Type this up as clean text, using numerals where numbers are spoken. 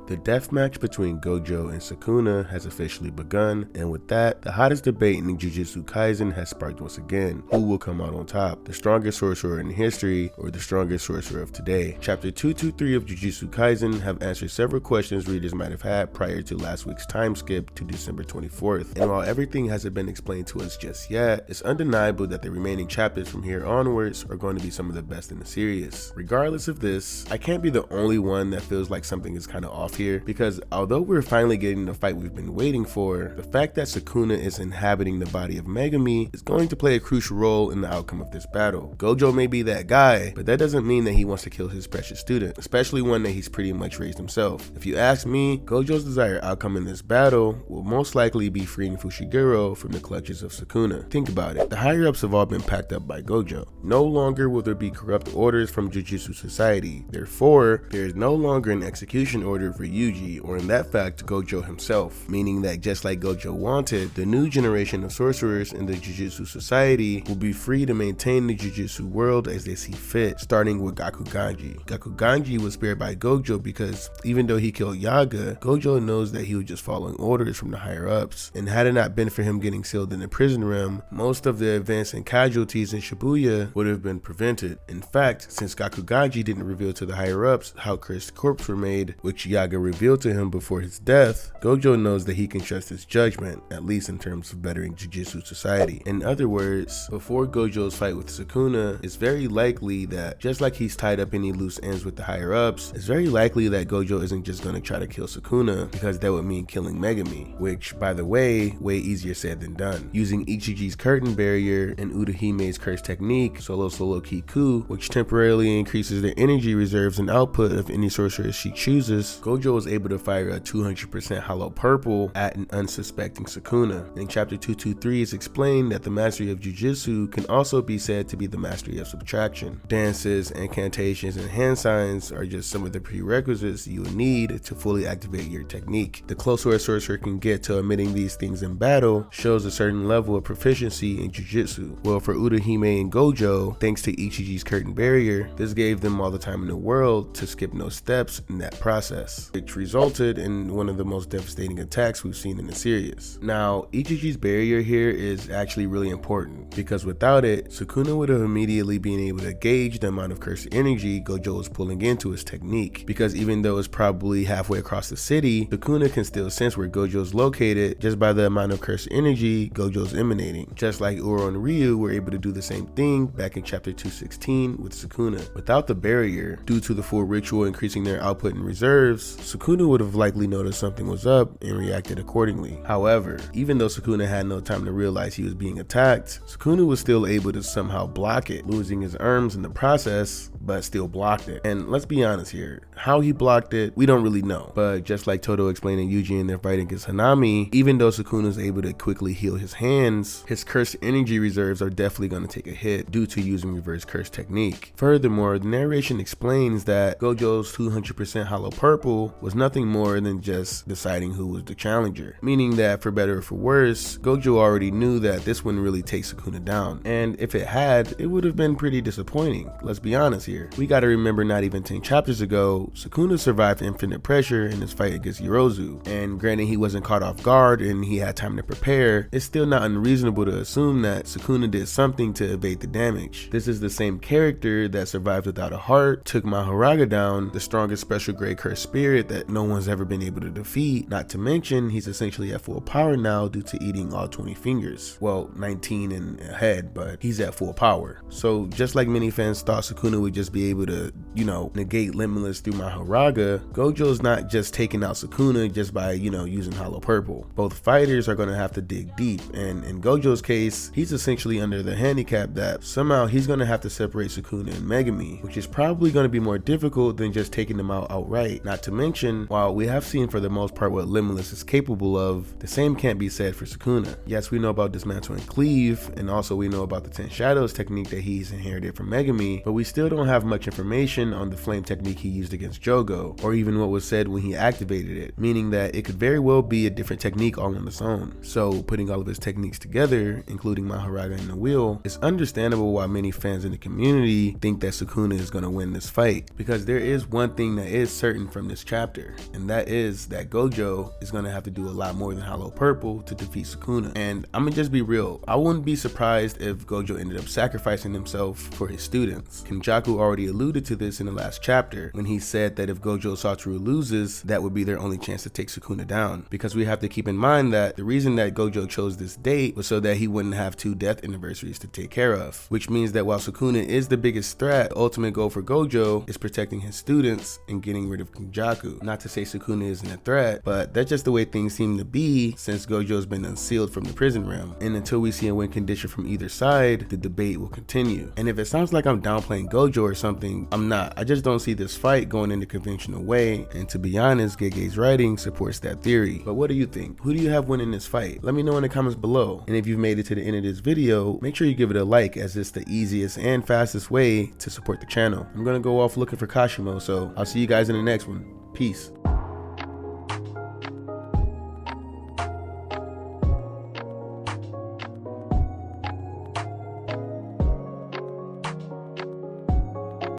The deathmatch between Gojo and Sukuna has officially begun, and with that, the hottest debate in Jujutsu Kaisen has sparked once again. Who will come out on top? The strongest sorcerer in history or the strongest sorcerer of today? Chapter 223 of Jujutsu Kaisen have answered several questions readers might have had prior to last week's time skip to December 24th, and while everything hasn't been explained to us just yet, it's undeniable that the remaining chapters from here onwards are going to be some of the best in the series. Regardless of this, I can't be the only one that feels like something is kind of off here, because although we're finally getting the fight we've been waiting for, the fact that Sukuna is inhabiting the body of Megumi is going to play a crucial role in the outcome of this battle. Gojo may be that guy, but that doesn't mean that he wants to kill his precious student, especially one that he's pretty much raised himself. If you ask me, Gojo's desired outcome in this battle will most likely be freeing Fushiguro from the clutches of Sukuna. Think about it, the higher ups have all been packed up by Gojo. No longer will there be corrupt orders from Jujutsu Society, therefore there is no longer an execution order for Yuji, or in that fact Gojo himself, meaning that just like Gojo wanted, the new generation of sorcerers in the Jujutsu Society will be free to maintain the Jujutsu world as they see fit, starting with Gakuganji. Gakuganji was spared by Gojo because even though he killed Yaga, Gojo knows that he was just following orders from the higher ups, and had it not been for him getting sealed in the prison realm, most of the events and casualties in Shibuya would have been prevented. In fact, since Gakuganji didn't reveal to the higher ups how cursed corpses were made, which Yaga revealed to him before his death, Gojo knows that he can trust his judgment, at least in terms of bettering Jujutsu Society. In other words, before Gojo's fight with Sukuna, it's very likely that just like he's tied up any loose ends with the higher ups, it's very likely that Gojo isn't just going to try to kill Sukuna, because that would mean killing Megumi, which by the way easier said than done. Using Ichiji's curtain barrier and Urahime's curse technique, Solo Kiku, which temporarily increases their energy reserves and output of any sorcerer she chooses, Gojo was able to fire a 200% hollow purple at an unsuspecting Sukuna. In chapter 223 it's explained that the mastery of Jujutsu can also be said to be the mastery of subtraction. Dances, incantations, and hand signs are just some of the prerequisites you will need to fully activate your technique. The closer a sorcerer can get to omitting these things in battle shows a certain level of proficiency in Jujutsu. Well, for Urahime and Gojo, thanks to Ichiji's curtain barrier, this gave them all the time in the world to skip no steps in that process, which resulted in one of the most devastating attacks we've seen in the series. Now, Ichiji's barrier here is actually really important, because without it, Sukuna would have immediately been able to gauge the amount of cursed energy Gojo was pulling into his technique, because even though it's probably halfway across the city, Sukuna can still sense where Gojo's located just by the amount of cursed energy Gojo's emanating, just like Uro and Ryu were able to do the same thing back in chapter 216 with Sukuna. Without the barrier, due to the full ritual increasing their output and reserves, Sukuna would have likely noticed something was up and reacted accordingly. However, even though Sukuna had no time to realize he was being attacked, Sukuna was still able to somehow block it, losing his arms in the process, but still blocked it. And let's be honest here, how he blocked it, we don't really know. But just like Todo explained in Yuji in their fight against Hanami, even though Sukuna is able to quickly heal his hands, his cursed energy reserves are definitely going to take a hit due to using reverse curse technique. Furthermore, the narration explains that Gojo's 200% hollow purple was nothing more than just deciding who was the challenger, meaning that for better or for worse, Gojo already knew that this wouldn't really take Sukuna down, and if it had, it would have been pretty disappointing. Let's be honest here, we gotta remember not even 10 chapters ago, Sukuna survived infinite pressure in his fight against Yorozu, and granted he wasn't caught off guard and he had time to prepare, it's still not unreasonable to assume that Sukuna did something to evade the damage. This is the same character that survived without a heart, took Mahoraga down, the strongest special grade cursed spirit that no one's ever been able to defeat, not to mention he's essentially at full power now due to eating all 20 fingers. Well, 19 in a head, but he's at full power. So just like many fans thought Sukuna would just be able to, negate Limitless through Mahoraga, Gojo's not just taking out Sukuna just by, using hollow purple. Both fighters are going to have to dig deep, and in Gojo's case, he's essentially under the handicap that somehow he's going to have to separate Sukuna and Megumi, which is probably going to be more difficult than just taking them out outright. Not to mention, while we have seen for the most part what Limitless is capable of, the same can't be said for Sukuna. Yes, we know about Dismantle and Cleave, and also we know about the 10 Shadows technique that he's inherited from Megumi, but we still don't have much information on the flame technique he used against Jogo, or even what was said when he activated it, meaning that it could very well be a different technique all on its own. So putting all of his techniques together, including Mahoraga and the Wheel, it's understandable why many fans in the community think that Sukuna is going to win this fight, because there is one thing that is certain from this chapter, and that is that Gojo is going to have to do a lot more than Hollow Purple to defeat Sukuna. And I'm gonna just be real, I wouldn't be surprised if Gojo ended up sacrificing himself for his students. Kenjaku already alluded to this in the last chapter when he said that if Gojo Satoru loses, that would be their only chance to take Sukuna down, because we have to keep in mind that the reason that Gojo chose this date was so that he wouldn't have 2 death anniversaries to take care of, which means that while Sukuna is the biggest threat, the ultimate goal for Gojo is protecting his students and getting rid of Kenjaku. Not to say Sukuna isn't a threat, but that's just the way things seem to be since Gojo's been unsealed from the prison realm, and until we see a win condition from either side, the debate will continue. And if it sounds like I'm downplaying Gojo or something, I'm not. I just don't see this fight going in the conventional way, and to be honest, Gege's writing supports that theory. But what do you think? Who do you have winning this fight? Let me know in the comments below, and if you've made it to the end of this video, make sure you give it a like, as it's the easiest and fastest way to support the channel. I'm gonna go off looking for Kashimo, so I'll see you guys in the next one. Peace.